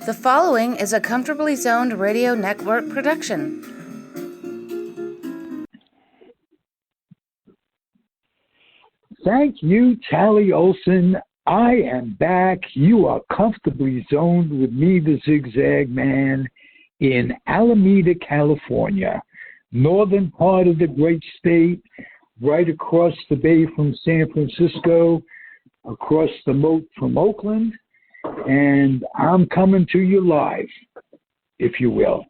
The following is a Comfortably Zoned Radio Network production. Thank you, Tally Olson. I am back. You are comfortably zoned with me, the Zig Zag Man, in Alameda, California, northern part of the great state, right across the bay from San Francisco, across the moat from Oakland, and I'm coming to you live, if you will,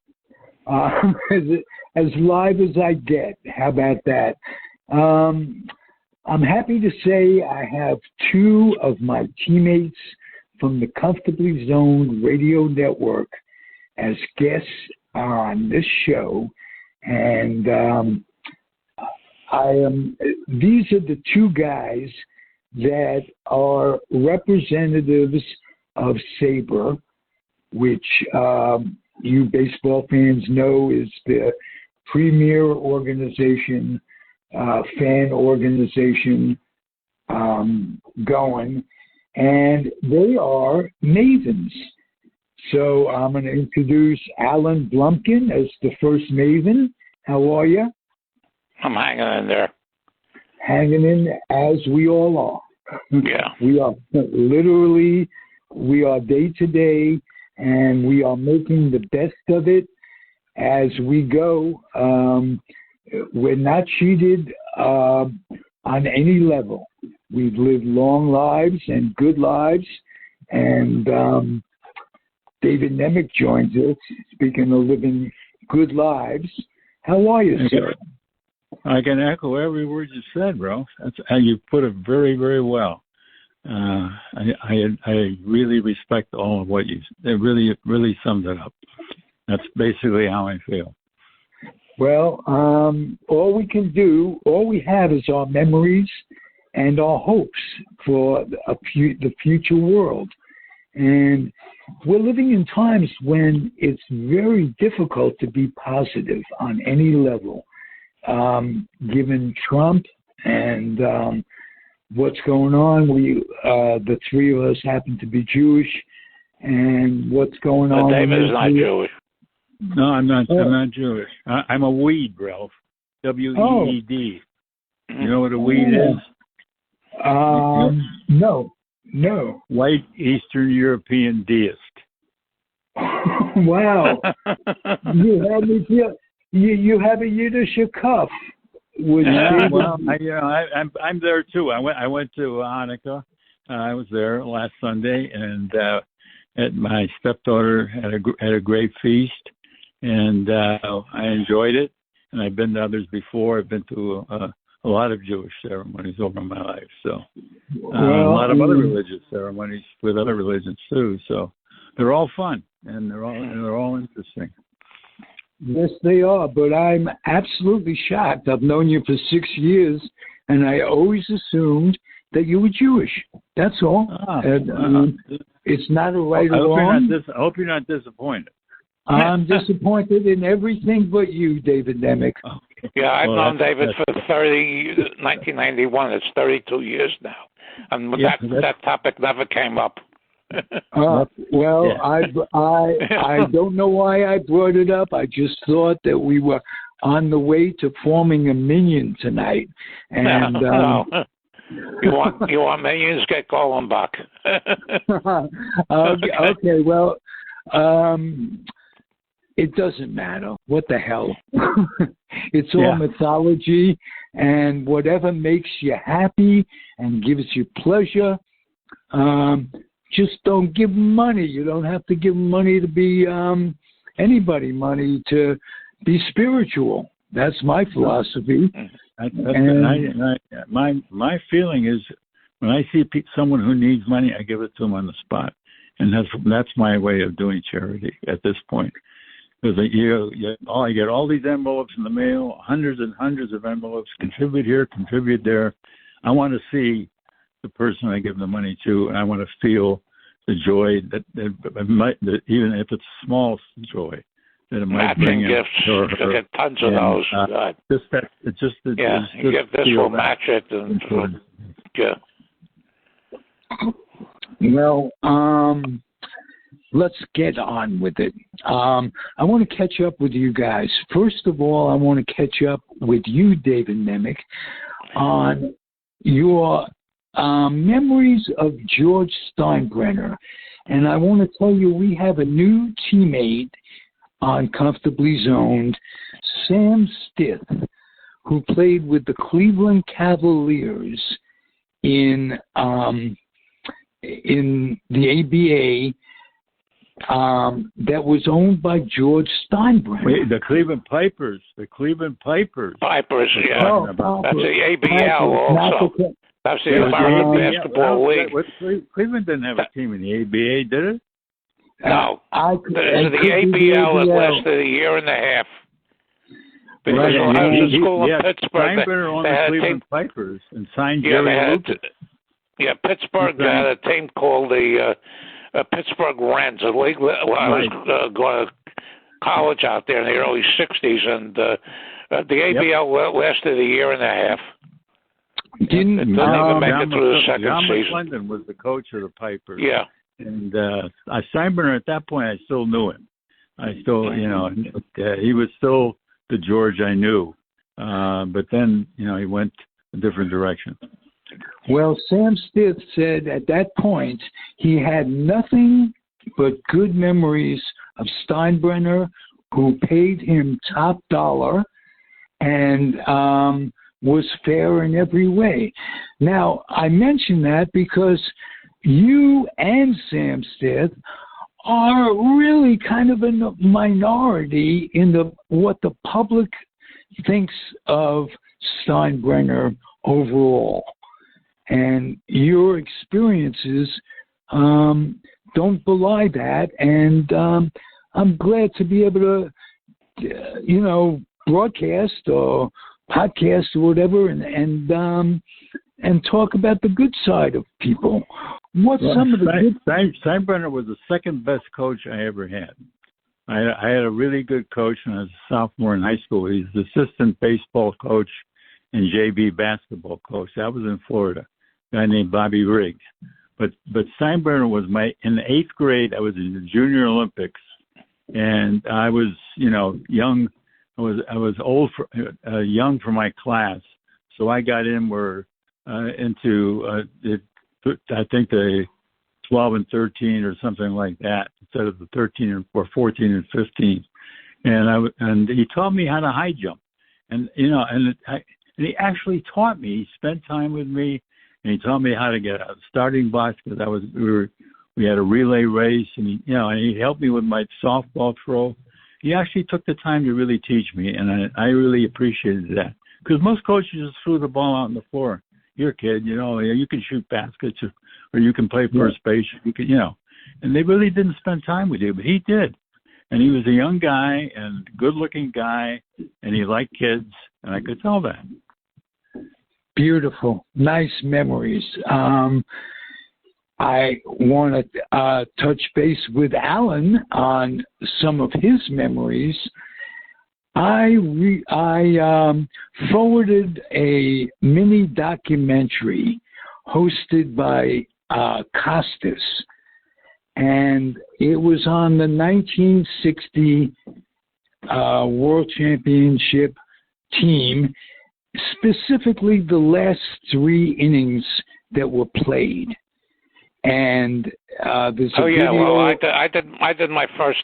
as live as I get. How about that? I'm happy to say I have two of my teammates from the Comfortably Zoned Radio Network as guests on this show, and these are the two guys that are representatives of SABR, which you baseball fans know is the premier organization, fan organization going, and they are mavens. So I'm going to introduce Alan Blumkin as the first maven. How are you? I'm hanging in there. Hanging in as we all are. Yeah. We are literally, we are day to day, and we are making the best of it as we go. We're not cheated on any level. We've lived long lives and good lives, and David Nemec joins us, speaking of living good lives. How are you, sir? I can echo every word you said, bro. That's how you put it very, very well. I really respect all of what you said. It really summed it up. That's basically how I feel. Well, all we have is our memories and our hopes for the future world. And we're living in times when it's very difficult to be positive on any level, given Trump and what's going on. The three of us happen to be Jewish, and what's going on. David is not Jewish. No, I'm not. I'm not Jewish. I'm a weed, Ralph. W-E-E-D. You know what a weed is? No. White Eastern European deist. Wow. You had me feel. You have a Yiddish cuff. I'm there too. I went to Hanukkah. I was there last Sunday, and my stepdaughter had a great feast, and I enjoyed it. And I've been to others before. I've been to a lot of Jewish ceremonies over my life, so a lot of other religious ceremonies with other religions too. So they're all fun and they're all interesting. Yes, they are, but I'm absolutely shocked. I've known you for 6 years, and I always assumed that you were Jewish. That's all. It's not a right or wrong. I hope you're not disappointed. I'm disappointed in everything but you, David Nemec. Okay. Yeah, I've known David for 1991. It's 32 years now. And that topic never came up. I don't know why I brought it up. I just thought that we were on the way to forming a minion tonight, and no. You want minions? Get Goldenbach. Okay, well, it doesn't matter. What the hell? It's all mythology, and whatever makes you happy and gives you pleasure. Just don't give money. You don't have to give money to be anybody money to be spiritual. That's my philosophy. My feeling is when I see someone who needs money, I give it to them on the spot, and that's my way of doing charity at this point. Because I get all these envelopes in the mail, hundreds and hundreds of envelopes. Contribute here, contribute there. I want to see the person I give the money to, and I want to feel the joy that even if it's small joy, that it might bring gifts. You get tons of those. You give this, will match it, and Well, let's get on with it. I want to catch up with you guys. First of all, I want to catch up with you, David Nemec, on your memories of George Steinbrenner. And I want to tell you, we have a new teammate on Comfortably Zoned, Sam Stith, who played with the Cleveland Cavaliers in the ABA that was owned by George Steinbrenner. Wait, the Cleveland Pipers. Pipers, yeah. Oh, that's the ABL also. That's the American Basketball League. Cleveland didn't have a team in the ABA, did it? No. The ABL that lasted a year and a half. Because right. when I was in school in Pittsburgh, Steinbrenner on the Cleveland Pipers and signed Jerry Lucas. Pittsburgh had a team called the Pittsburgh Reds. I was going to college out there in the early 60s, and the ABL lasted a year and a half. Didn't even make it through the second John season. McClendon was the coach of the Pipers. Yeah. And Steinbrenner, at that point, I still knew him. I still, he was still the George I knew. But then, he went a different direction. Well, Sam Stith said at that point he had nothing but good memories of Steinbrenner, who paid him top dollar and was fair in every way. Now, I mention that because you and Sam Stith are really kind of a minority in what the public thinks of Steinbrenner overall. And your experiences don't belie that. And I'm glad to be able to, broadcast or podcast or whatever and talk about the good side of people. Some of the good... Steinbrenner was the second best coach I ever had. I had a really good coach when I was a sophomore in high school. He's the assistant baseball coach and JV basketball coach. That was in Florida. A guy named Bobby Riggs. But Steinbrenner was in the 8th grade. I was in the Junior Olympics, and I was young. I was old young for my class, so I got in into I think the 12 and 13 or something like that instead of the 13 or 14 and 15, and he taught me how to high jump, and he actually taught me. He spent time with me, and he taught me how to get a starting box because we had a relay race, and he helped me with my softball throw. He actually took the time to really teach me, and I really appreciated that. Because most coaches just threw the ball out on the floor. You're a kid, you can shoot baskets, or you can play first base. You can, and they really didn't spend time with you, but he did. And he was a young guy and good-looking guy, and he liked kids, and I could tell that. Beautiful, nice memories. I want to touch base with Alan on some of his memories. I forwarded a mini documentary hosted by Costas, and it was on the 1960 World Championship team, specifically the last 3 innings that were played. And there's a video. Well, I did my first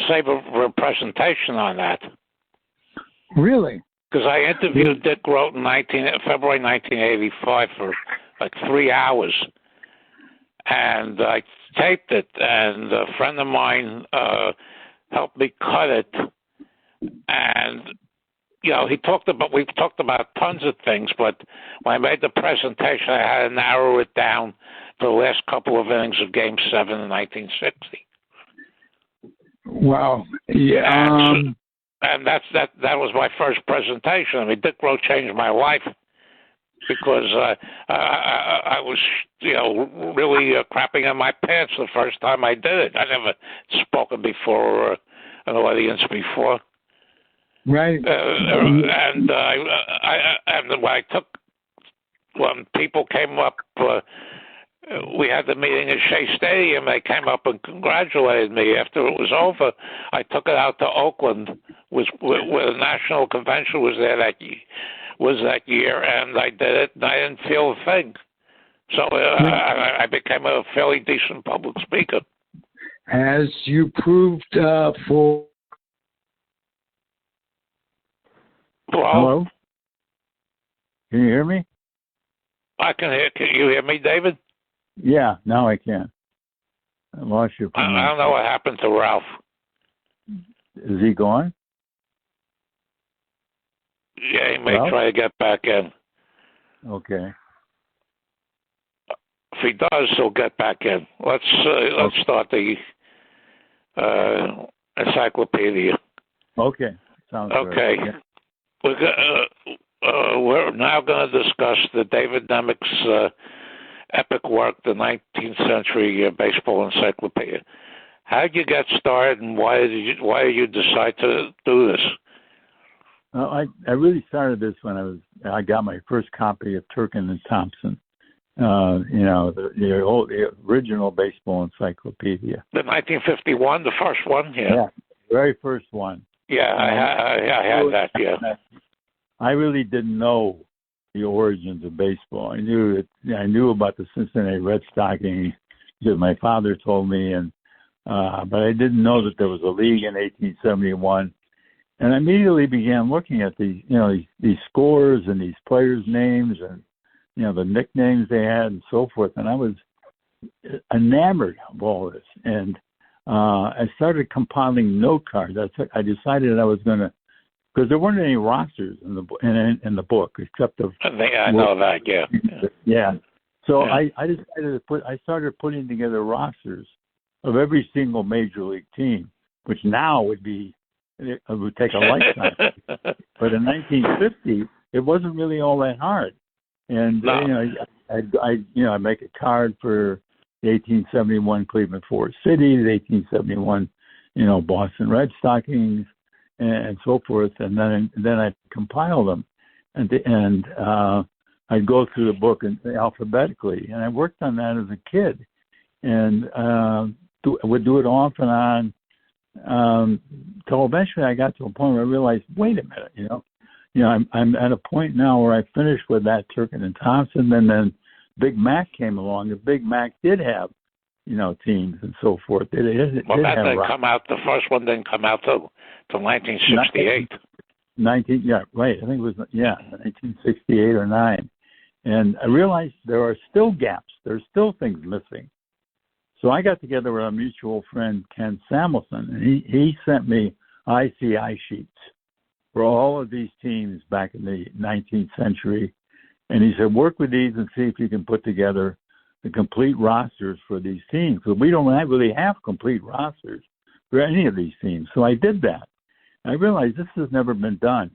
Sabre presentation on that. Really? Because I interviewed Dick Grote in February 1985 for like 3 hours, and I taped it. And a friend of mine helped me cut it, and we talked about tons of things, but when I made the presentation, I had to narrow it down to the last couple of innings of Game 7 in 1960. Wow. Yeah. And that was my first presentation. I mean, Dick Grote changed my life because I was, really crapping in my pants the first time I did it. I never spoken before an audience before. Right. And when people came up we had the meeting at Shea Stadium. They came up and congratulated me. After it was over, I took it out to Oakland, where the national convention was there that year, and I did it, and I didn't feel a thing. So I became a fairly decent public speaker. As you proved for... Hello? Can you hear me? I can hear. Can you hear me, David? Yeah, now I can. I lost you. I don't know what happened to Ralph. Is he gone? Yeah, he may try to get back in. Okay. If he does, he'll get back in. Let's start the encyclopedia. Okay. Sounds okay. good. Yeah. We're now going to discuss the David Nemec's epic work, the 19th Century Baseball Encyclopedia. How did you get started, and why did you decide to do this? I really started this when I got my first copy of Turkin and Thompson. The original baseball encyclopedia. The 1951, the first one, yeah, very first one. Yeah, I had that. Yeah. I really didn't know the origins of baseball. I knew about the Cincinnati Red Stockings because my father told me, but I didn't know that there was a league in 1871. And I immediately began looking at these scores and these players' names and the nicknames they had and so forth. And I was enamored of all this. And I started compiling note cards. I decided I was going to, because there weren't any rosters in the book except of. I know that. Yeah. Yeah. So I decided I started putting together rosters of every single major league team, which now would take a lifetime. But in 1950, it wasn't really all that hard. And I make a card for the 1871 Cleveland Forest City, the 1871, Boston Red Stockings, and so forth. And then I compile them, and I'd go through the book alphabetically. And I worked on that as a kid, and would do it off and on. Till eventually I got to a point where I realized, wait a minute, I'm at a point now where I finished with that Turkin and Thompson, and then Big Mac came along. And Big Mac did have, teams and so forth. That didn't come out. The first one didn't come out till 1968. Yeah, right. I think it was 1968 or 9. And I realized there are still gaps. There's still things missing. So I got together with a mutual friend, Ken Samuelson, and he sent me ICI sheets for all of these teams back in the 19th century. And he said, work with these and see if you can put together the complete rosters for these teams. But we don't really have complete rosters for any of these teams. So I did that. I realized this has never been done.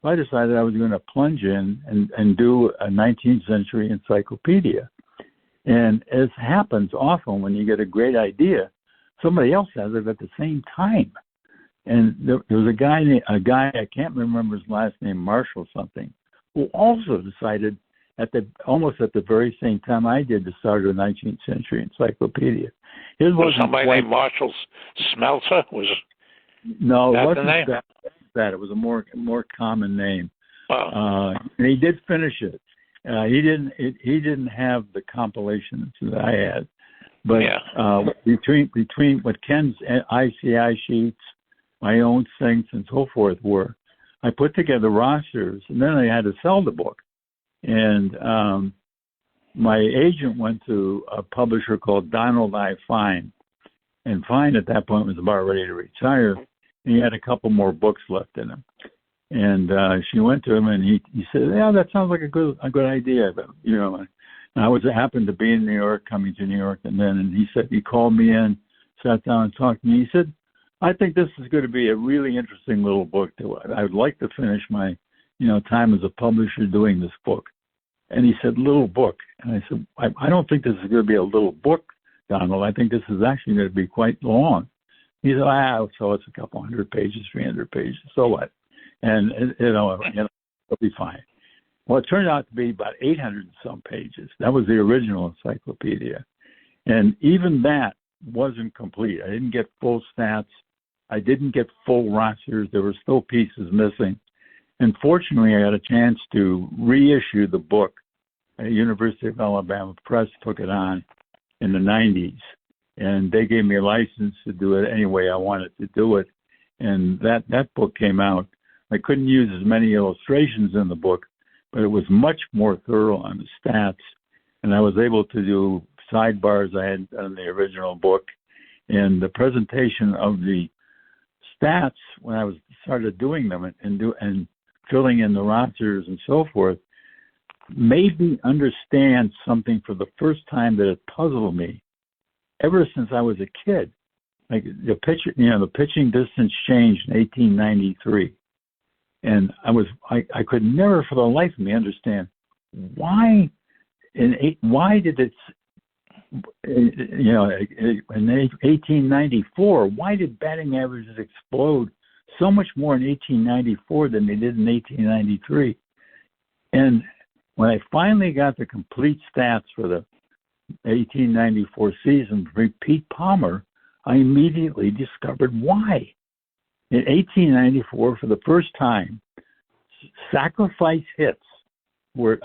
So I decided I was going to plunge in and do a 19th century encyclopedia. And as happens often when you get a great idea, somebody else has it at the same time. And there was a guy, I can't remember his last name, Marshall something, who also decided almost at the very same time I did to start a 19th century encyclopedia. His was somebody named Marshall Smeltzer? No, it wasn't the name? that. It was a more common name. Oh. And he did finish it. He didn't have the compilations that I had, but between what Ken's ICI sheets, my own things, and so forth were, I put together rosters, and then I had to sell the book. And my agent went to a publisher called Donald I. Fine, and Fine at that point was about ready to retire, and he had a couple more books left in him. And she went to him, and he said, "Yeah, that sounds like a good idea." But, and I happened to be in New York, coming to New York, and he said he called me in, sat down, and talked to me. He said, "I think this is going to be a really interesting little book. I would like to finish my, time as a publisher doing this book." And he said, "Little book," and I said, "I don't think this is going to be a little book, Donald. I think this is actually going to be quite long." He said, "So it's a couple 100 pages, 300 pages. So what? And it'll be fine." Well, it turned out to be about 800 and some pages. That was the original encyclopedia. And even that wasn't complete. I didn't get full stats. I didn't get full rosters. There were still pieces missing. And fortunately, I got a chance to reissue the book. University of Alabama Press took it on in the 90s. And they gave me a license to do it any way I wanted to do it. And that book came out. I couldn't use as many illustrations in the book, but it was much more thorough on the stats. And I was able to do sidebars I had done in the original book. And the presentation of the stats when I was started doing them and filling in the rosters and so forth made me understand something for the first time that it puzzled me ever since I was a kid. Like the pitching distance changed in 1893, and I could never for the life of me understand why did it, in 1894, why did batting averages explode so much more in 1894 than they did in 1893? And when I finally got the complete stats for the 1894 season for Pete Palmer, I immediately discovered why. In 1894, for the first time, sacrifice hits were,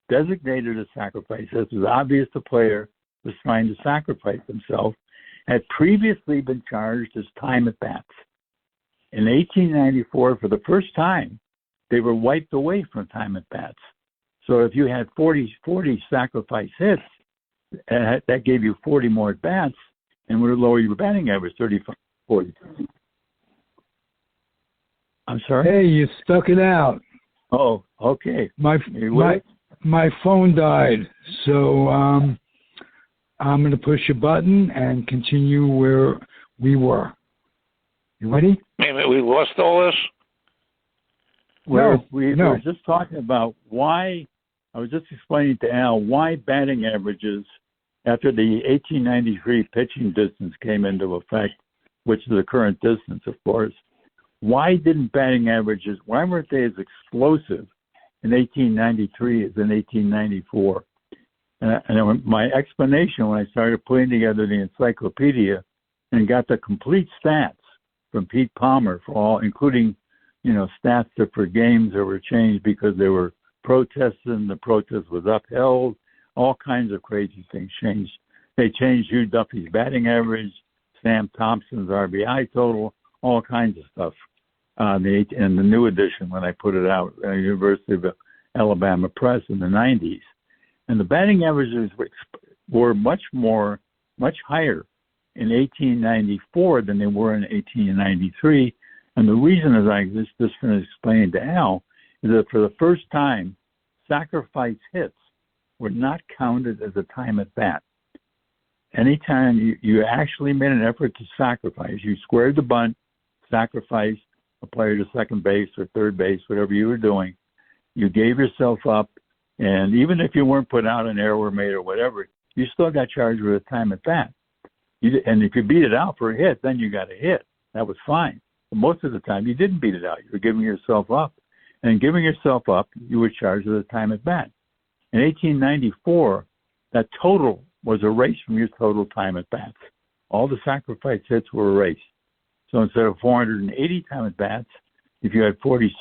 designated as sacrifice hits. It was obvious the player was trying to sacrifice himself, had previously been charged as time at bats. In 1894, for the first time, they were wiped away from time at bats. So if you had 40 sacrifice hits, that gave you 40 more at bats and would lower your batting average 35, 40. I'm sorry? Hey, you stuck it out. Oh, okay. My phone died, so I'm going to push a button and continue where we were. You ready? Wait a minute, we lost all this? Well, we were just talking about why. I was just explaining to Al why batting averages, after the 1893 pitching distance came into effect, which is the current distance, of course, why weren't they as explosive in 1893 as in 1894? And my explanation when I started putting together the encyclopedia and got the complete stats from Pete Palmer for all, including, stats for games that were changed because they were protests and the protest was upheld, all kinds of crazy things changed. They changed Hugh Duffy's batting average, Sam Thompson's RBI total, all kinds of stuff in the new edition when I put it out at the University of Alabama Press in the 90s. And the batting averages were much higher in 1894 than they were in 1893. And the reason, as I just finished explaining to Al, is that for the first time, sacrifice hits were not counted as a time at bat. Anytime you actually made an effort to sacrifice, you squared the bunt, sacrificed a player to second base or third base, whatever you were doing, you gave yourself up, and even if you weren't put out, an error made or whatever, you still got charged with a time at bat. And if you beat it out for a hit, then you got a hit. That was fine. But most of the time, you didn't beat it out. You were giving yourself up. And giving yourself up, you were charged with a time at bat. In 1894, that total was erased from your total time at bats. All the sacrifice hits were erased. So instead of 480 time at bats, if you had 40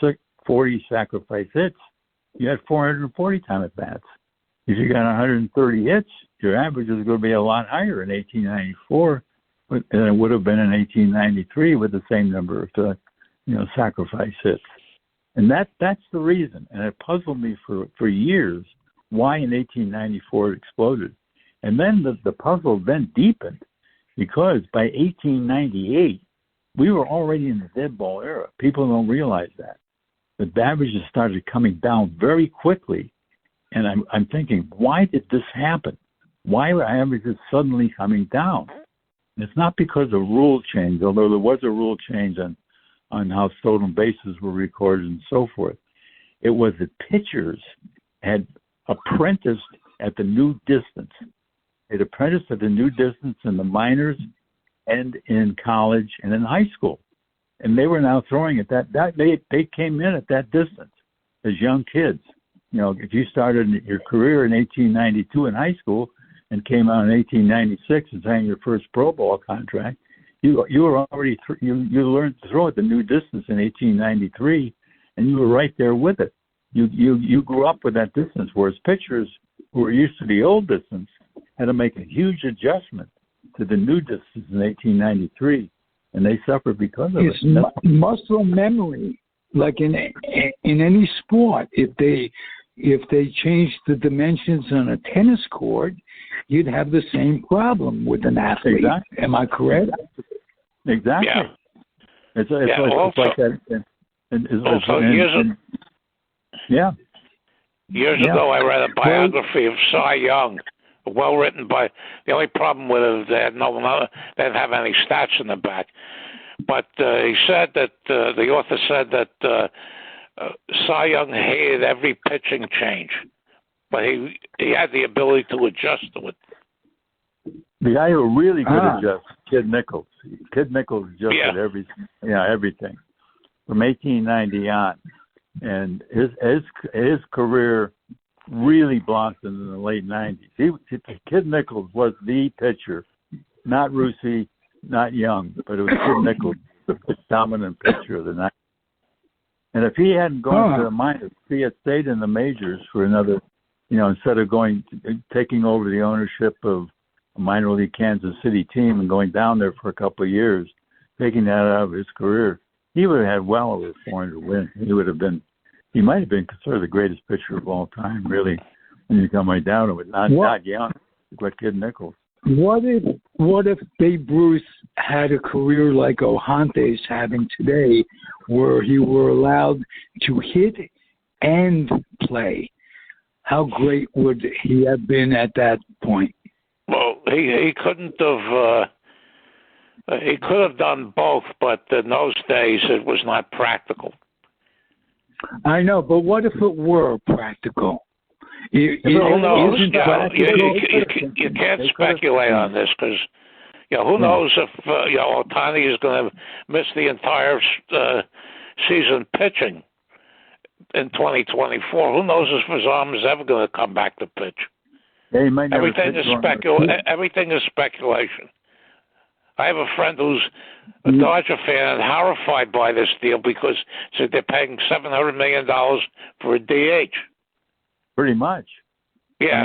sacrifice hits, you had 440 time at bats. If you got 130 hits, your average is going to be a lot higher in 1894 than it would have been in 1893 with the same number of sacrifice hits. And that's the reason. And it puzzled me for years why in 1894 it exploded. And then the puzzle then deepened because by 1898, we were already in the dead ball era. People don't realize that. The averages started coming down very quickly. And I'm thinking, why did this happen? Why were averages suddenly coming down? And it's not because of rule change, although there was a rule change on how stolen bases were recorded and so forth. It was that pitchers had apprenticed at the new distance. They'd apprenticed at the new distance in the minors and in college and in high school. And they were now throwing at that they came in at that distance as young kids. if you started your career in 1892 in high school and came out in 1896 and signed your first Pro Bowl contract, you were already you learned to throw at the new distance in 1893, and you were right there with it. You grew up with that distance, whereas pitchers who were used to the old distance had to make a huge adjustment to the new distance in 1893, and they suffered because of it's it. Muscle memory, like in any sport. If they changed the dimensions on a tennis court, you'd have the same problem with an athlete. Exactly. Am I correct? Exactly. Yeah. It's like that. Years ago, I read a biography of Cy Young, well written by. The only problem with it is they didn't have any stats in the back. But he said that the author said that Cy Young hated every pitching change, but he had the ability to adjust to it. The guy who really could adjust, Kid Nichols. Kid Nichols adjusted everything from 1890 on, and his career really blossomed in the late 90s. Kid Nichols was the pitcher, not Rusey, not Young, but it was Kid Nichols, the dominant pitcher of the 90s. And if he hadn't gone to the minors, if he had stayed in the majors for another, instead of taking over the ownership of a minor league Kansas City team and going down there for a couple of years, taking that out of his career, he would have had well over 400 wins. He might have been considered the greatest pitcher of all time, really, when you come right down to it. Not Young, but Kid Nichols. What if Babe Ruth had a career like O'Hante's having today, where he were allowed to hit and play? How great would he have been at that point? Well, he couldn't have. He could have done both, but in those days it was not practical. I know, but what if it were practical? Who knows? You can't speculate on this because, who knows if Ohtani is going to miss the entire season pitching in 2024. Who knows if his arm is ever going to come back to pitch? Yeah, everything is speculation. I have a friend who's a Dodger fan and horrified by this deal because they're paying $700 million for a DH. Pretty much. Yeah.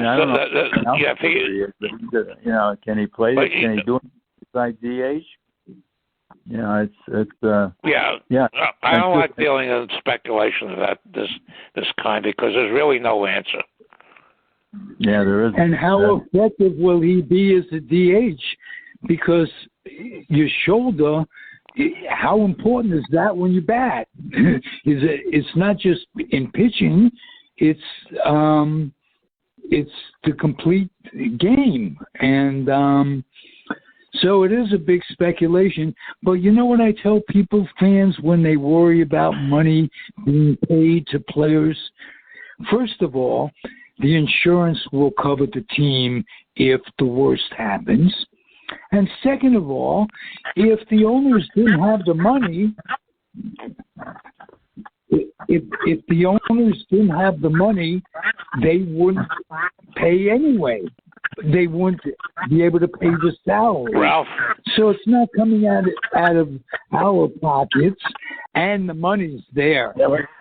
Can he play? Can he do it besides DH? I don't like dealing in speculation of this kind because there's really no answer. Yeah, there is. And how effective will he be as a DH? Because your shoulder, how important is that when you bat? It's not just in pitching; it's the complete game, and so it is a big speculation. But you know what I tell people, fans, when they worry about money being paid to players? First of all, the insurance will cover the team if the worst happens. And second of all, if the owners didn't have the money, if the owners didn't have the money, they wouldn't pay anyway. They wouldn't be able to pay the salary. Ralph. So it's not coming out of our pockets, and the money's there.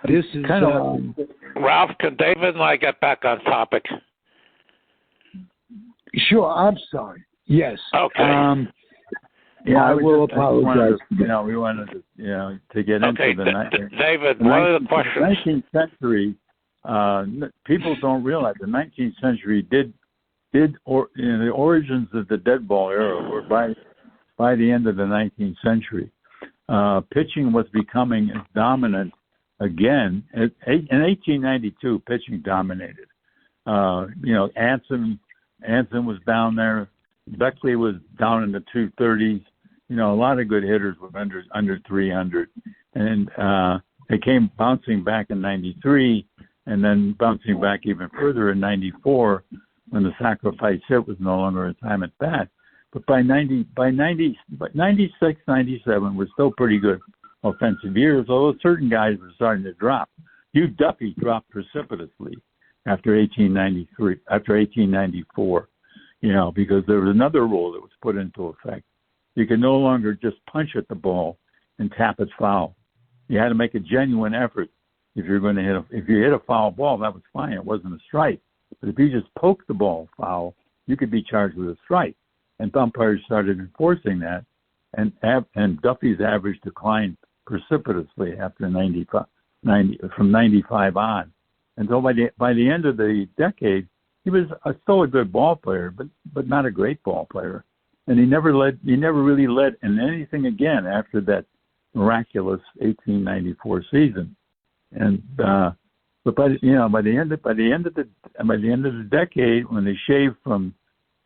This is kind of Ralph. Can David and I get back on topic? Sure. I'm sorry. Yes. Okay. I will apologize. We wanted to get into the David, one of the questions. The 19th century, people don't realize the 19th century the origins of the dead ball era were by the end of the 19th century. Pitching was becoming dominant again. In 1892, pitching dominated. Anson was down there. Beckley was down in the 230s. A lot of good hitters were under 300, and they came bouncing back in '93, and then bouncing back even further in '94 when the sacrifice hit was no longer a time at bat. But by 96, 97 were still pretty good offensive years, although certain guys were starting to drop. Hugh Duffy dropped precipitously after 1894, because there was another rule that was put into effect. You could no longer just punch at the ball and tap it foul. You had to make a genuine effort. If you're going to if you hit a foul ball, that was fine. It wasn't a strike. But if you just poked the ball foul, you could be charged with a strike. And umpires started enforcing that, and Duffy's average declined precipitously after from 95 on. And so by the end of the decade, he was still a good ball player, but not a great ball player. And he never really led in anything again after that miraculous 1894 season. And but by the end of the decade, when they shaved from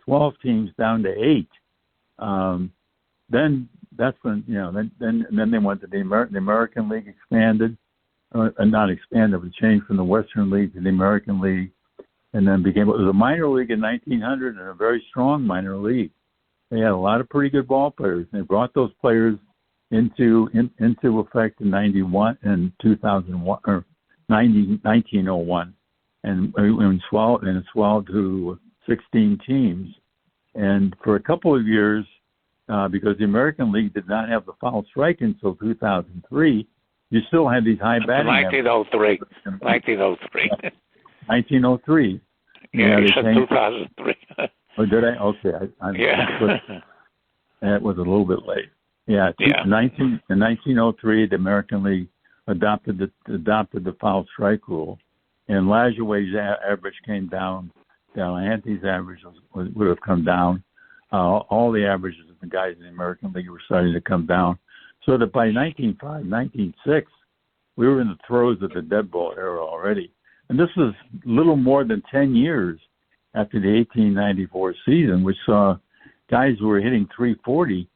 12 teams down to 8, then that's when then they went to the American League expanded, not expanded, but changed from the Western League to the American League, and then it was a minor league in 1900 and a very strong minor league. They had a lot of pretty good ball players. They brought those players into effect in 91 and 2001 or 1901, and it swelled to 16 teams. And for a couple of years, because the American League did not have the foul strike until 2003, you still had these high batting. 1903. 1903. Yeah, you said 2003. Oh, did I? Okay. It was a little bit late. Yeah. In 1903, the American League adopted the foul strike rule, and Lajoie's average came down. Delahanty's average would have come down. All the averages of the guys in the American League were starting to come down, so that by 1905, 1906, we were in the throes of the dead ball era already. And this was little more than 10 years after the 1894 season, which saw guys who were hitting 340.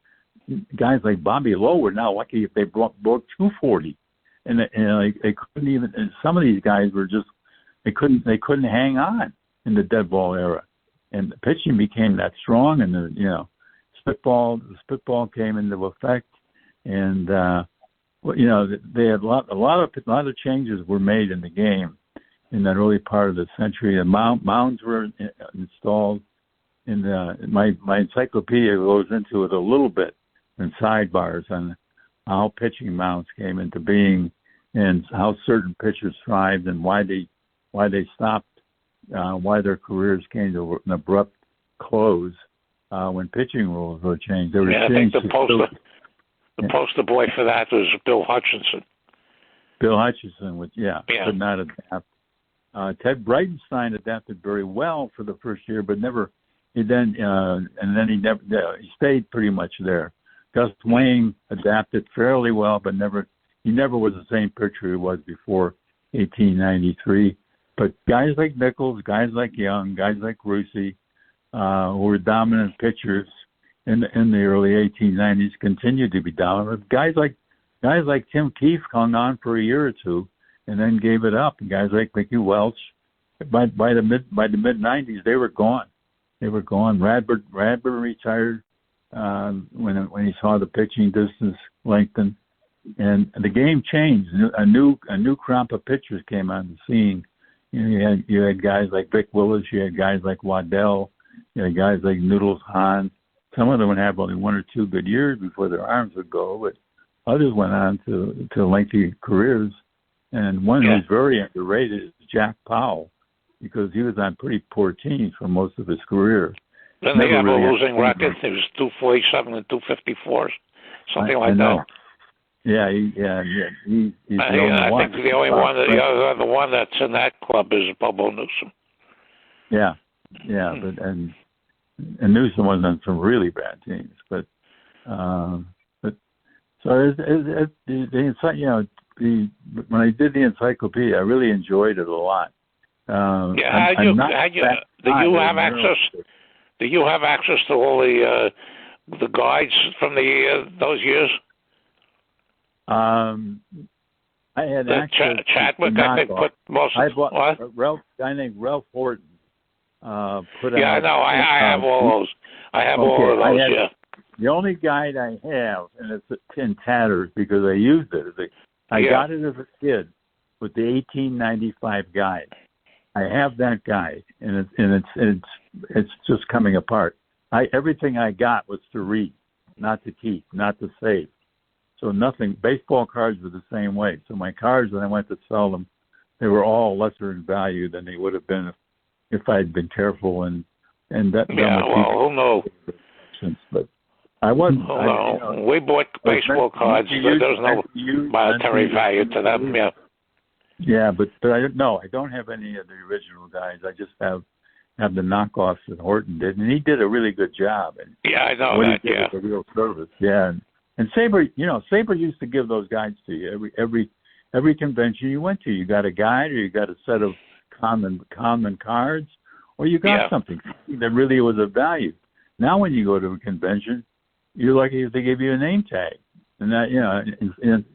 Guys like Bobby Lowe were now lucky if they broke 240, and they couldn't even. And some of these guys were just they couldn't hang on in the dead ball era, and the pitching became that strong, and the spitball came into effect, and they had a lot of changes were made in the game in that early part of the century. And mounds were installed. In my encyclopedia goes into it a little bit, and sidebars on how pitching mounts came into being, and how certain pitchers thrived, and why they stopped, why their careers came to an abrupt close when pitching rules were changed. They were changed. I think the poster boy for that was Bill Hutchinson. Bill Hutchinson could not adapt. Ted Breitenstein adapted very well for the first year, but never. He stayed pretty much there. Gus Wayne adapted fairly well, but he never was the same pitcher he was before 1893. But guys like Nichols, guys like Young, guys like Rusey, who were dominant pitchers in the early 1890s, continued to be dominant. Guys like Tim Keefe hung on for a year or two and then gave it up. And guys like Mickey Welch, by the mid 90s, they were gone. Radford retired when he saw the pitching distance lengthen, and the game changed. A new crop of pitchers came on the scene. You had guys like Vic Willis, you had guys like Waddell, you had guys like Noodles Hahn. Some of them would have only one or two good years before their arms would go, but others went on to lengthy careers. And one who's very underrated is Jack Powell, because he was on pretty poor teams for most of his career. Then they have a losing record. It was 247 and 254, something like that. Yeah, he's the only one. I think the only one, the one that's in that club is Bobo Newsom. Yeah, but and Newsom was on some really bad teams, but so when I did the encyclopedia, I really enjoyed it a lot. Do you have access to all the guides from those years? I had access. Chadwick, I think, put most. I bought a guy named Ralph Horton. Put out. Yeah, I know. I have all those. I have all of those. The only guide I have, and it's in tatters because I used it. I got it as a kid with the 1895 guide. I have that guide, and it's just coming apart. Everything I got was to read, not to keep, not to save. So nothing. Baseball cards were the same way. So my cards, when I went to sell them, they were all lesser in value than they would have been if I had been careful and that. Yeah, well, who knows? But I wasn't. We bought baseball cards. There was no monetary value to them. Yeah. Yeah, but I don't have any of the original guys. I just have the knockoffs that Horton did, and he did a really good job. And yeah, I know that. He did was a real service. Yeah, and Saber, Saber used to give those guides to you every convention you went to. You got a guide, or you got a set of common cards, or you got something that really was of value. Now, when you go to a convention, you're lucky if they give you a name tag, and that I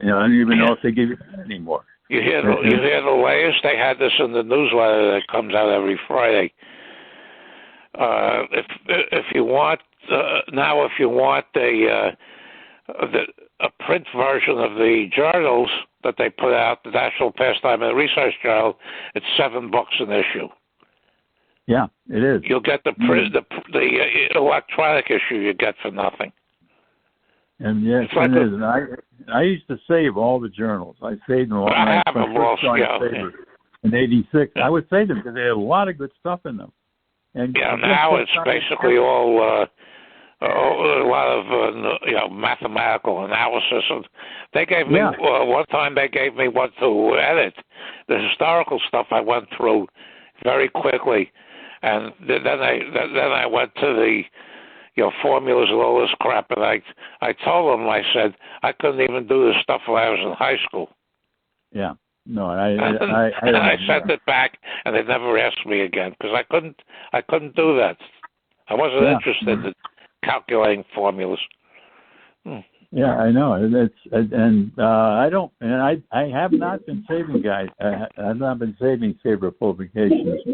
don't even know if they give you that anymore. You hear the latest? They had this in the newsletter that comes out every Friday. If you want now, if you want a print version of the journals that they put out, the National Pastime and Research Journal, it's $7 an issue. Yeah, it is. You'll get the electronic issue you get for nothing. And yes, it is. And I used to save all the journals. I saved them all. I have them all. In '86, I would save them because they had a lot of good stuff in them. And now it's basically all a lot of mathematical analysis. And they gave me one time. They gave me one to edit. The historical stuff I went through very quickly, and then I went to the formulas and all this crap, and I told them, I said, I couldn't even do this stuff when I was in high school. Yeah. No, I sent it back, and they never asked me again because I couldn't do that. I wasn't interested in calculating formulas. Yeah, I know. I have not been saving guys. I've not been saving Saber publications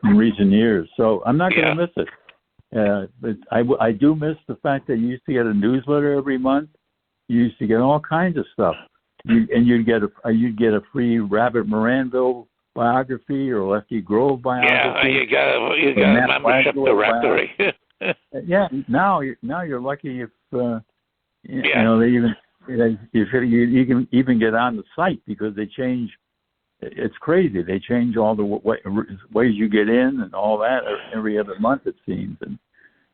in recent years, so I'm not going to miss it. But I do miss the fact that you used to get a newsletter every month. You used to get all kinds of stuff, you'd get a free Rabbit Moranville biography or Lefty Grove biography. Yeah, you got a membership directory. Yeah, now you're lucky if you can even get on the site because they change. It's crazy. They change all the ways you get in and all that every other month, it seems. And,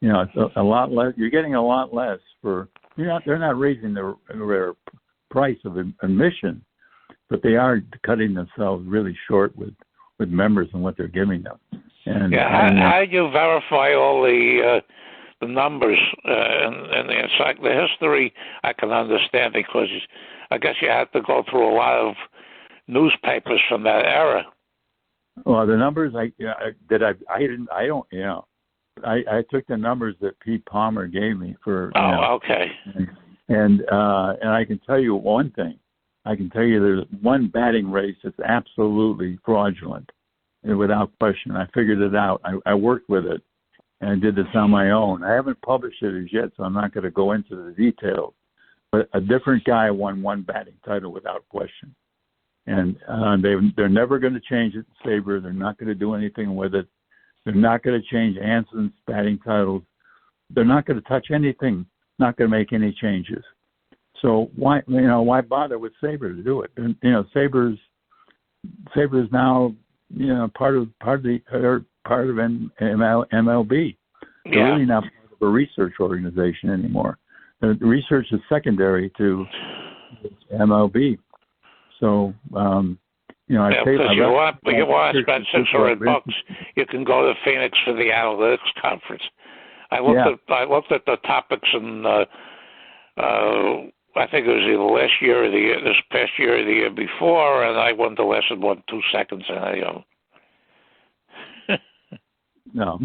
it's a lot less. You're getting a lot less for, they're not raising their price of admission, but they are cutting themselves really short with members and what they're giving them. And, how do you verify all the numbers and the history? I can understand because I guess you have to go through a lot of newspapers from that era. Well, the numbers I took the numbers that Pete Palmer gave me for. Okay. And I can tell you one thing. I can tell you there's one batting race that's absolutely fraudulent, and without question. I figured it out. I worked with it, and I did this on my own. I haven't published it as yet, so I'm not going to go into the details. But a different guy won one batting title without question. And they're never going to change it, Saber. They're not going to do anything with it. They're not going to change Anson's batting titles. They're not going to touch anything. Not going to make any changes. So why bother with Saber to do it? And, Saber's now part of MLB. They're really not part of a research organization anymore. The research is secondary to MLB. So, you want to spend $600, you can go to Phoenix for the analytics conference. I looked at the topics, and I think it was either last year or this past year or the year before, and I won the lesson 2 seconds, and No,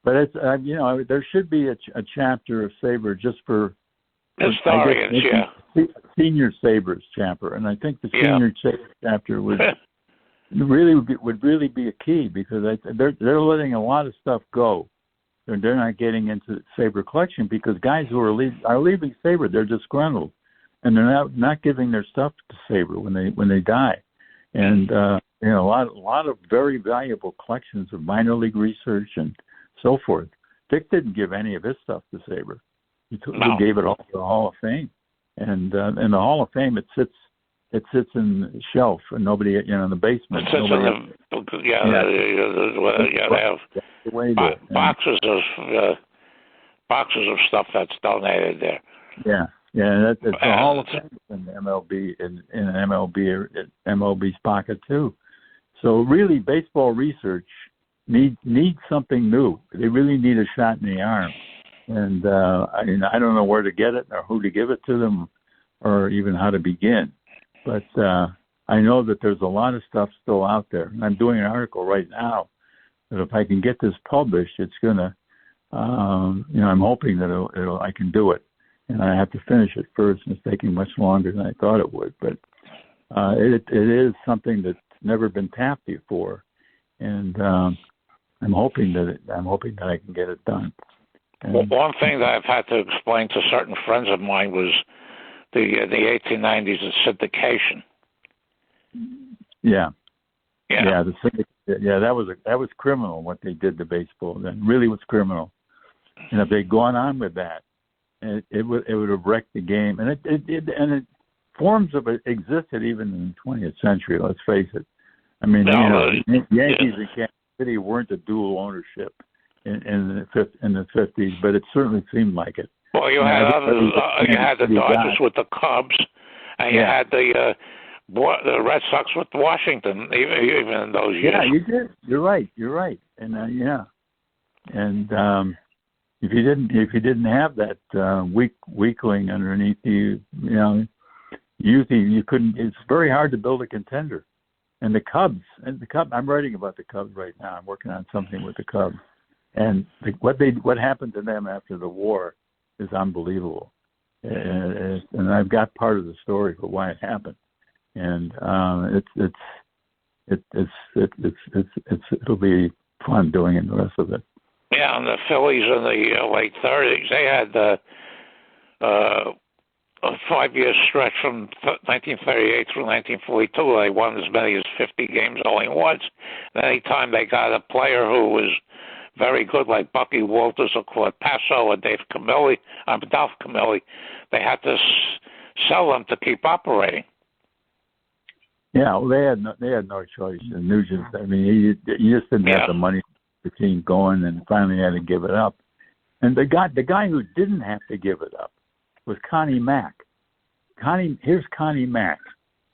but it's there should be a chapter of Saber just for historians, senior Sabers chapter, and I think the senior Saber chapter would really be a key because they're letting a lot of stuff go. They're not getting into the Saber collection because guys who are leaving Saber, they're disgruntled, and they're not giving their stuff to Saber when they die, and a lot of very valuable collections of minor league research and so forth. Dick didn't give any of his stuff to Saber. He gave it all to the Hall of Fame, and in the Hall of Fame it sits in the shelf, and nobody, in the basement. It sits they have boxes of stuff that's donated there. Yeah. Yeah, it's the Hall of Fame in MLB, in MLB's pocket too. So really, baseball research needs something new. They really need a shot in the arm, and I don't know where to get it or who to give it to them, or even how to begin. But I know that there's a lot of stuff still out there. And I'm doing an article right now that if I can get this published, it's gonna, I'm hoping that I can do it. And I have to finish it first, and it's taking much longer than I thought it would. But it is something that's never been tapped before, and I'm hoping that I can get it done. And one thing that I've had to explain to certain friends of mine was the 1890s of syndication. Yeah. That was criminal what they did to baseball. That really was criminal. And if they'd gone on with that, it would have wrecked the game, and forms of it existed even in the 20th century. Let's face it. I mean, Yankees and Kansas City weren't a dual ownership in the 50s, but it certainly seemed like it. Well, you had the Dodgers with the Cubs, and you had the Red Sox with Washington, even in those years. Yeah, you did. You're right, and and. If you didn't have that weakling underneath you, you couldn't. It's very hard to build a contender. And the Cubs, I'm writing about the Cubs right now. I'm working on something with the Cubs, and what happened to them after the war is unbelievable. And I've got part of the story for why it happened. And it'll be fun doing it, the rest of it. Yeah, and the Phillies in the late 30s, they had a 5-year stretch from 1938 through 1942. They won as many as 50 games only once. And any time they got a player who was very good, like Bucky Walters or Claude Passo or Dolph Camilli, they had to sell them to keep operating. Yeah, well, they had no choice. And Nugent, I mean, he just didn't have the money. The team going, and finally had to give it up. And the guy who didn't have to give it up was Connie Mack. Here's Connie Mack.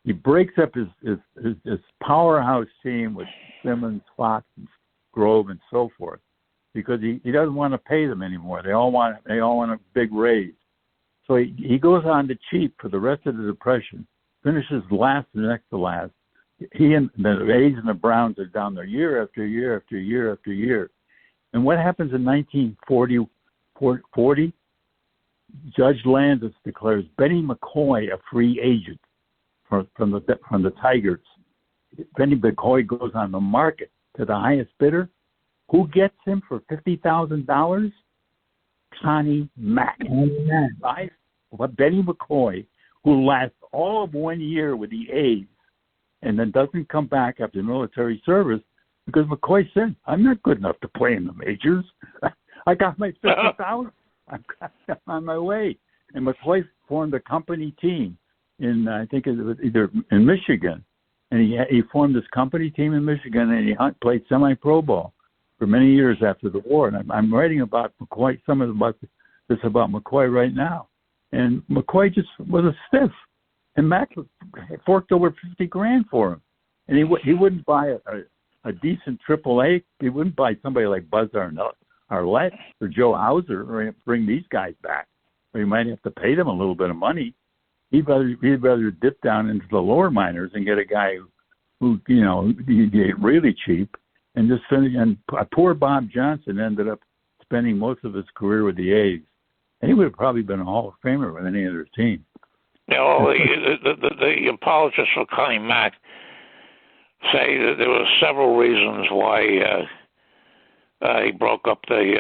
He breaks up his powerhouse team with Simmons, Fox, and Grove, and so forth, because he doesn't want to pay them anymore. They all want a big raise. So he goes on to cheat for the rest of the Depression, finishes last and next to last. He and the A's and the Browns are down there year after year after year after year. And what happens in 1940? Judge Landis declares Benny McCoy a free agent from the Tigers. Benny McCoy goes on the market to the highest bidder. Who gets him for $50,000? Connie Mack. Benny McCoy, who lasts all of 1 year with the A's, and then doesn't come back after military service because McCoy said, I'm not good enough to play in the majors. I got my 50,000. I'm on my way. And McCoy formed a company team I think it was either in Michigan. And he formed this company team in Michigan, and he played semi-pro ball for many years after the war. And I'm writing about McCoy, about McCoy right now. And McCoy just was a stiff. And Mac forked over $50,000 for him, and he wouldn't buy a decent AAA. He wouldn't buy somebody like Buzz Arlett or Joe Hauser or bring these guys back. Or he might have to pay them a little bit of money. He'd rather dip down into the lower minors and get a guy who you get really cheap and just finish. And poor Bob Johnson ended up spending most of his career with the A's, and he would have probably been a Hall of Famer with any other team. The apologists for Connie Mack say that there were several reasons why he broke up the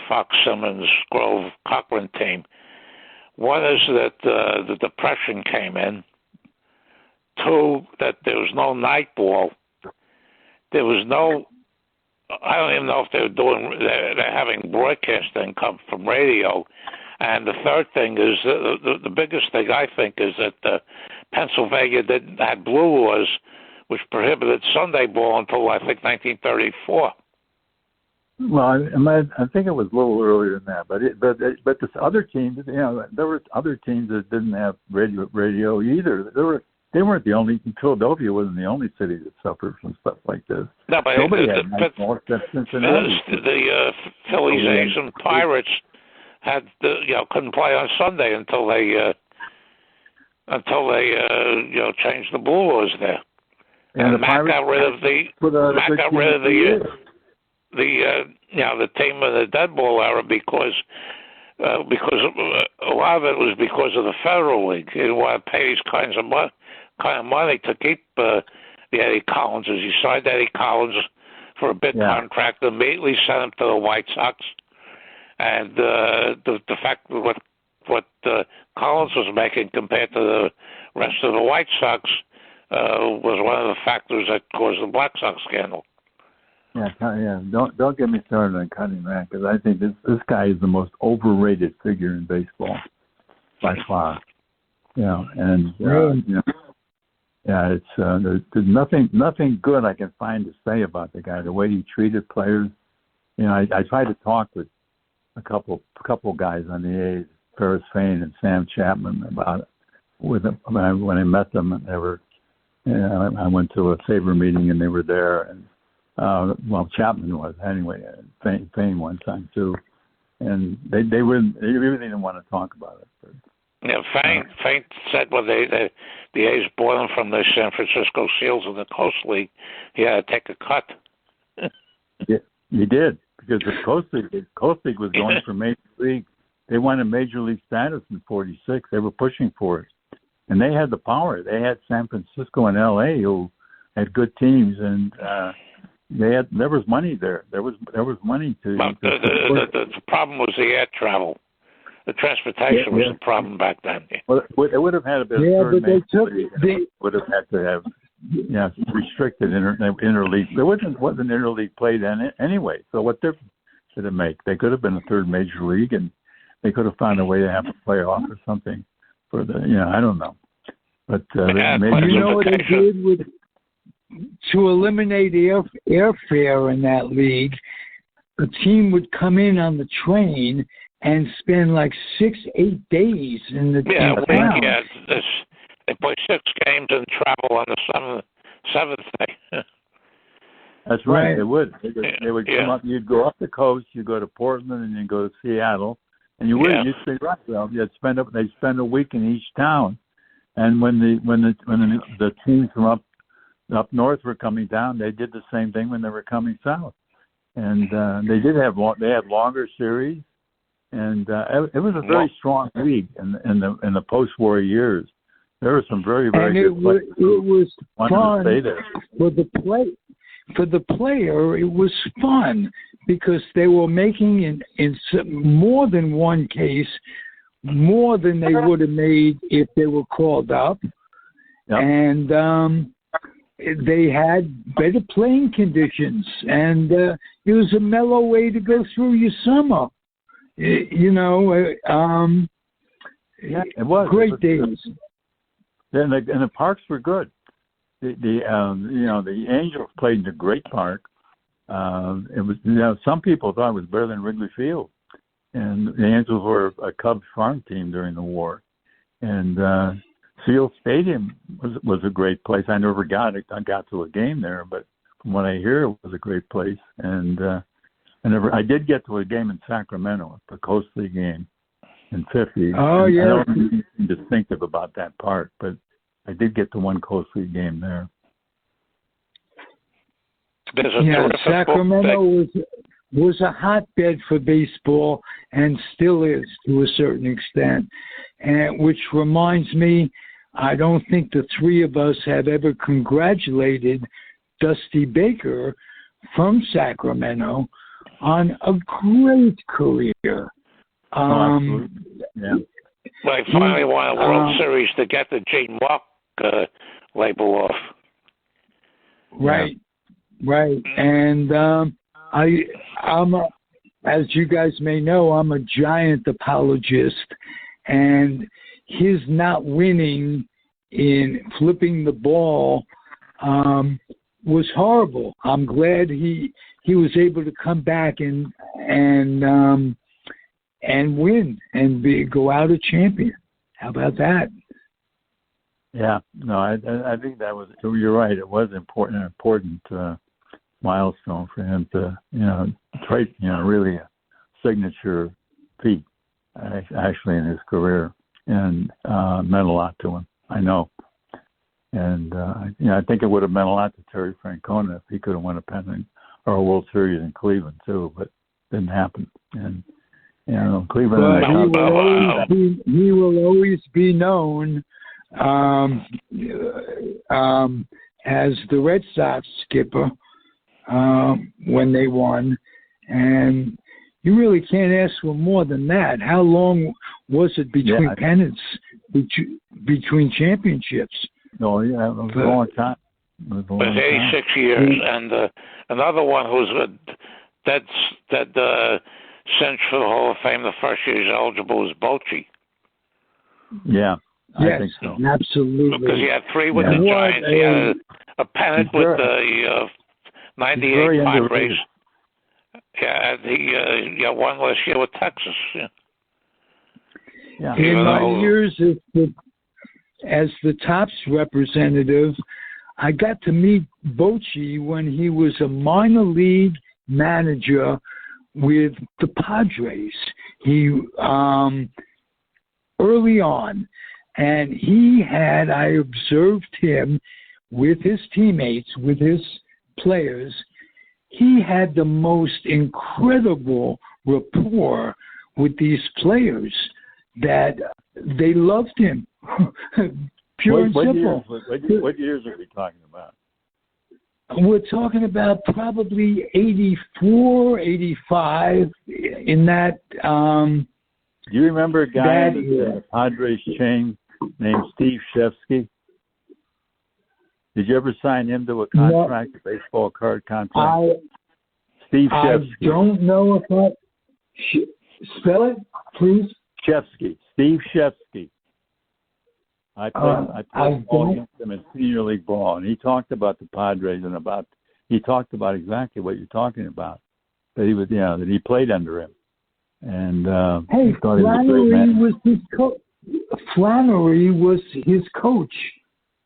Fox, Simmons, Grove, Cochran team. One is that the Depression came in, Two, that there was no night ball. There was no. I don't even know if they're having broadcasting come from radio. And the third thing is the biggest thing I think is that Pennsylvania had blue laws, which prohibited Sunday ball until I think 1934. Well, I think it was a little earlier than that, but this other teams, there were other teams that didn't have radio either. They weren't the only. Philadelphia wasn't the only city that suffered from stuff like this. No, but nobody had night ball except Cincinnati. The Phillies, Asian Pirates had couldn't play on Sunday until they changed the blue laws there. And Mac got rid of the team of the dead ball era because a lot of it was because of the Federal League. They didn't want to pay these kind of money to keep the Eddie Collins. As he signed Eddie Collins for a big contract, immediately sent him to the White Sox. And the fact that what Collins was making compared to the rest of the White Sox was one of the factors that caused the Black Sox scandal. Yeah. Don't get me started on Cutting Mack, because I think this guy is the most overrated figure in baseball by far. It's there's nothing good I can find to say about the guy. The way he treated players. I tried to talk with a couple guys on the A's, Ferris Fain and Sam Chapman, about it with them when I met them, and they were. I went to a Sabre meeting and they were there, and Chapman was anyway. Fain one time too, and they really didn't want to talk about it. But, Fain said the A's bought him from the San Francisco Seals in the Coast League. He had to take a cut. Yeah, he did, because the Coast League was going for Major League. They wanted Major League status in '46. They were pushing for it, and they had the power. They had San Francisco and L.A. who had good teams, and there was money there. There was money to. The problem was the air travel. The transportation was the problem back then. Well, it would have had a bit of third major league. Would have had to have restricted interleague. There wasn't interleague played in it anyway. So what difference did it make? They could have been a third major league, and they could have found a way to have a playoff or something for the. I don't know. But maybe you know what they did to eliminate airfare in that league. A team would come in on the train and spend like 6-8 days in the town. They play 6 games and travel on the seventh day. That's right. They would. They would come up. You'd go up the coast. You go to Portland, and you go to Seattle, and you would. You'd stay right. Well, they'd spend a week in each town, and when the teams from up north were coming down, they did the same thing when they were coming south, and they had longer series. And it was a very strong league in the post-war years. There were some very, very good players. It was fun for the player. It was fun because they were making in more than one case more than they would have made if they were called up, and they had better playing conditions, and it was a mellow way to go through your summer. It was great days. And the parks were good. The Angels played in a great park. It was some people thought it was better than Wrigley Field, and the Angels were a Cubs farm team during the war. And Field Stadium was a great place. I never got to a game there, but from what I hear, it was a great place. And I did get to a game in Sacramento, the Coast League game in '50. Oh, yeah. I don't know anything distinctive about that park, but I did get to one Coast League game there. Sacramento was a hotbed for baseball and still is to a certain extent. And which reminds me, I don't think the three of us have ever congratulated Dusty Baker from Sacramento on a great career. Absolutely. Yeah. Well, he finally won a World Series to get the Gene Walk label off. Right, right. And as you guys may know, I'm a giant apologist, and his not winning in flipping the ball was horrible. I'm glad he was able to come back and win and go out a champion. How about that? Yeah, no, I think that was. You're right. It was an important milestone for him to, try, really a signature feat, actually, in his career, and meant a lot to him. I know, and I think it would have meant a lot to Terry Francona if he could have won a pennant or a World Series in Cleveland too, but didn't happen. And Cleveland. He will always be known as the Red Sox skipper when they won, and you really can't ask for more than that. How long was it between pennants, between championships? No, it was a long time. It was 86 years, and another one who's dead cinch for the Hall of Fame the first year he's eligible was Bochy. Yeah. I think so. Absolutely. Because he had 3 with the Giants. He had a pennant with the 98 Padres. Yeah, he got one last year with Texas. Yeah. In my years as the Topps representative, I got to meet Bochy when he was a minor league manager with the Padres. He early on. And I observed him with his teammates, with his players. He had the most incredible rapport with these players that they loved him. Pure and simple. What years are we talking about? We're talking about probably 84, 85 in that. Do you remember a guy in the Padres chain named Steve Shevsky? Did you ever sign him to a contract, a baseball card contract? Steve Shevsky. I don't know if spell it, please. Shevsky. Steve Shevsky. I played ball against him in senior league ball, and he talked about the Padres he talked about exactly what you're talking about. That he was, that he played under him. And Flannery was his coach. Flannery was his coach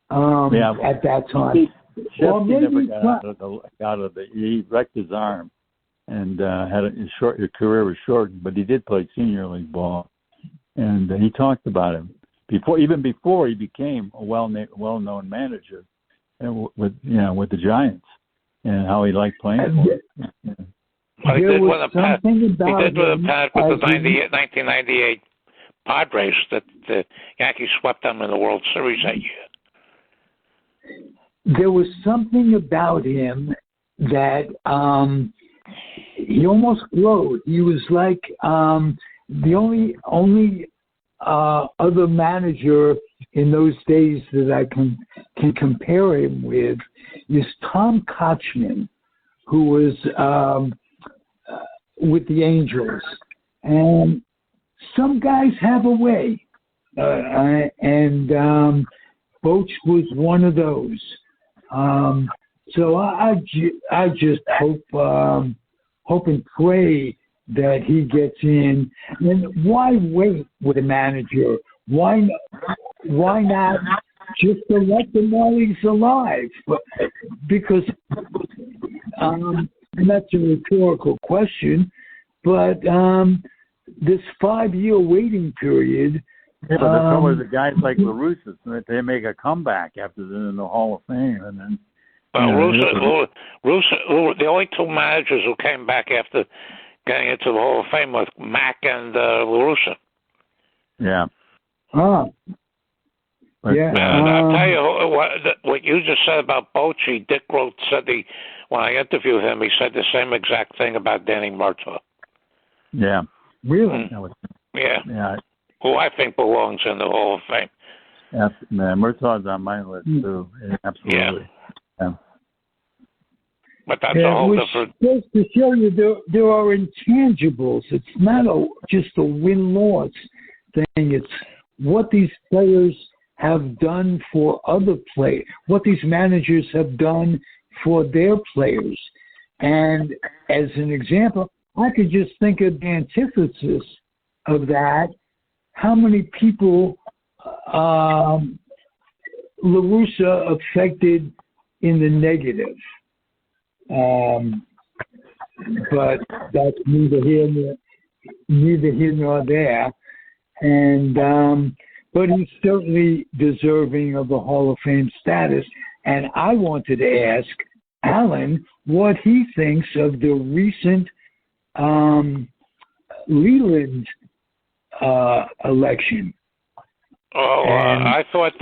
at that time. Shevsky never got out of the. He wrecked his arm, and his career was shortened. But he did play senior league ball, and he talked about him before he became a well-known manager, and with the Giants, and how he liked playing for them. He did with a pennant with the 1998 Padres that the Yankees swept them in the World Series that year. There was something about him that he almost glowed. He was like the only other manager in those days that I can compare him with is Tom Kochman, who was with the Angels. And some guys have a way, and Boch was one of those. So I just hope and pray that he gets in. And why wait with a manager? Why not just elect him while he's alive? Because and that's a rhetorical question, but this 5-year waiting period. Yeah, but the trouble is the guys like La Russa, they make a comeback after they're in the Hall of Fame, and then. Russa, the only 2 managers who came back after getting into the Hall of Fame was Mack and La Russa. Yeah. But, yeah. And I'll tell you what you just said about Bochy. Dick Groat said when I interviewed him, he said the same exact thing about Danny Murtaugh. Yeah. Really? Yeah. Who I think belongs in the Hall of Fame. Man, Murtaugh's on my list too. Yeah, absolutely. Yeah. But that's a whole which different. goes to show you there are intangibles. It's not just a win-loss thing. It's what these players have done for other players, what these managers have done for their players. And as an example, I could just think of the antithesis of that. How many people La Russa affected in the negative? But that's neither here nor there. And but he's certainly deserving of the Hall of Fame status. And I wanted to ask Alan what he thinks of the recent Leland election. Oh, I thought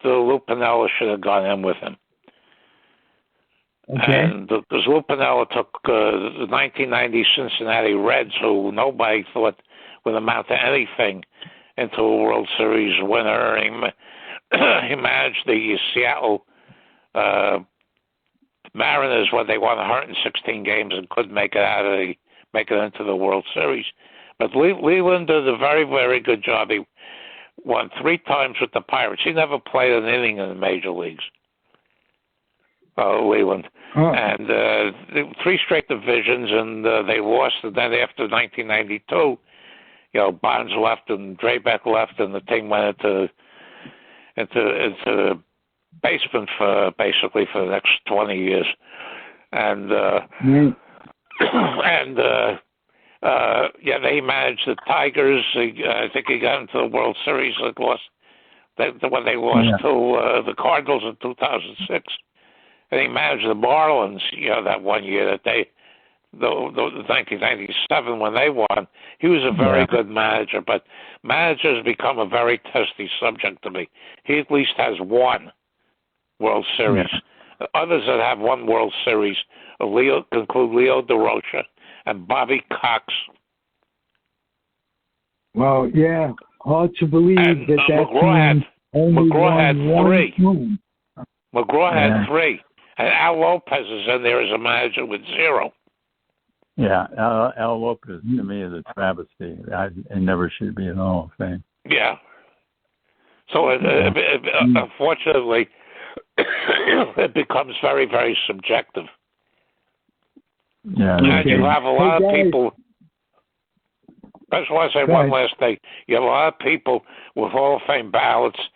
Lou Piniella should have gone in with him. Okay. And because Lou Piniella took the 1990 Cincinnati Reds, who nobody thought would amount to anything, into a World Series winner. He managed the Seattle Mariners when they won 116 games and couldn't make it into the World Series. But Leland did a very, very good job. He won 3 times with the Pirates. He never played an inning in the major leagues. Leland. Oh. And 3 straight divisions, and they lost. And then after 1992, Bonds left and Draybeck left, and the team went into basement for the next 20 years. And they managed the Tigers. I think he got into the World Series. When they lost to the Cardinals in 2006. And he managed the Marlins, that one year that the 1997 when they won. He was a very good manager, but managers become a very testy subject to me. He at least has 1 World Series. Yeah. Others that have 1 World Series include Leo DeRocha and Bobby Cox. Well, yeah, hard to believe and, that McGraw had 3. Team. McGraw had 3. And Al Lopez is in there as a manager with 0. Yeah, Al Lopez to me is a travesty. It never should be in the Hall of Fame. Yeah. So unfortunately, it becomes very, very subjective. Yeah. And you have a lot of people. I just want to say one last thing. You have a lot of people with Hall of Fame ballots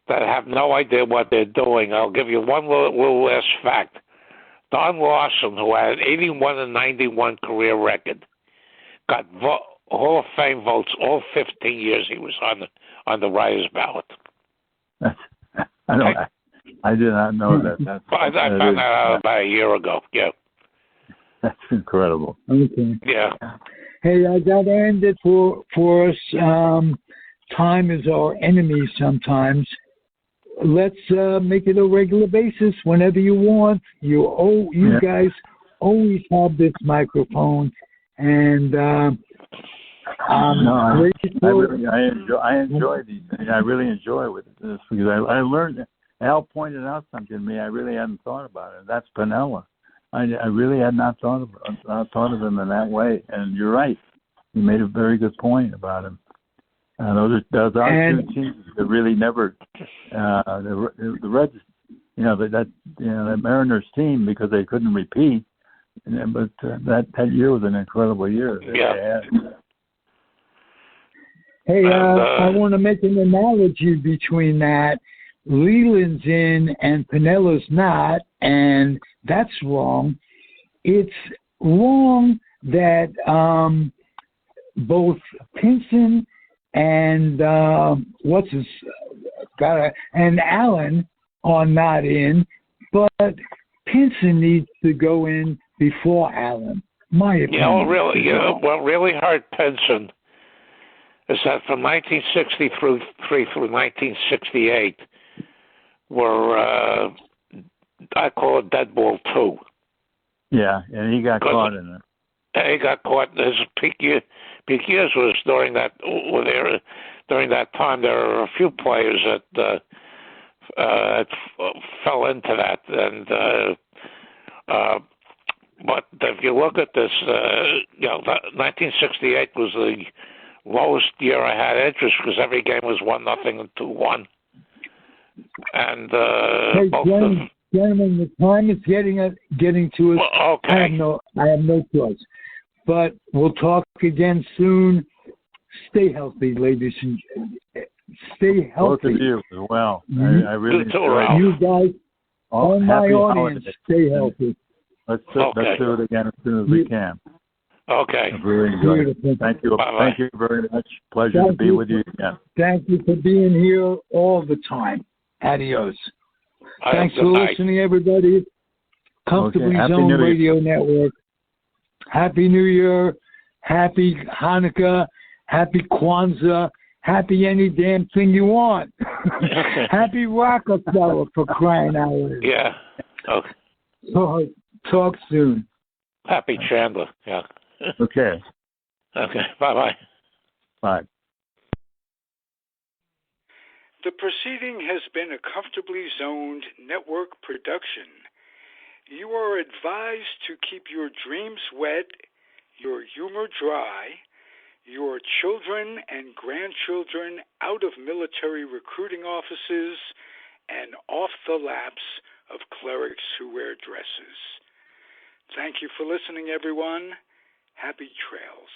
that have no idea what they're doing. I'll give you one little last fact. Don Larson, who had an 81 and 91 career record, got Hall of Fame votes all 15 years he was on the writer's ballot. I did not know that. I found that out about a year ago. Yeah. That's incredible. Okay. Yeah. Hey, I got to end it for us. Time is our enemy sometimes. Let's make it a regular basis whenever you want. You guys always have this microphone, and I enjoy these things. I really enjoy this because I learned. Al pointed out something to me I really hadn't thought about it. That's Piniella. I really had not thought of him in that way. And you're right. You made a very good point about him. Those are 2 teams that really never the Reds, that Mariners team, because they couldn't repeat. But that year was an incredible year. Yeah. Hey, I want to make an analogy between that. Leland's in and Pinella's not, and that's wrong. It's wrong that both Pinson and and Allen are not in, but Pinson needs to go in before Allen. My opinion. What really hurt Pinson is that from 1963 through 1968 were I call it dead ball 2. Yeah, and he got caught in it. He got caught. His peak years was during that during that time, there were a few players that fell into that, and but if you look at this, 1968 was the lowest year I had interest because every game was 1-0 and 2-1, and hey, gentlemen, the time is getting to us. Well, okay. I have no choice, but we'll talk again soon. Stay healthy, ladies and stay healthy. Both of you as well. I really enjoyed it. You guys, all my audience, holidays. Stay healthy. Let's do it again as soon as we can. Okay. I've really enjoyed it. Thank you. Bye-bye. Thank you very much. Pleasure to be with you again. Thank you for being here all the time. Adios. Thanks for listening, everybody. Comfortably Zoned Radio Network. Happy New Year. Happy Hanukkah. Happy Kwanzaa. Happy any damn thing you want. Happy Rockefeller, for crying out loud. Yeah. Okay. So, talk soon. Happy Chandler. Yeah. Okay. Okay. Bye-bye. Bye. The proceeding has been a Comfortably Zoned Network production. You are advised to keep your dreams wet, your humor dry, your children and grandchildren out of military recruiting offices and off the laps of clerics who wear dresses. Thank you for listening, everyone. Happy trails.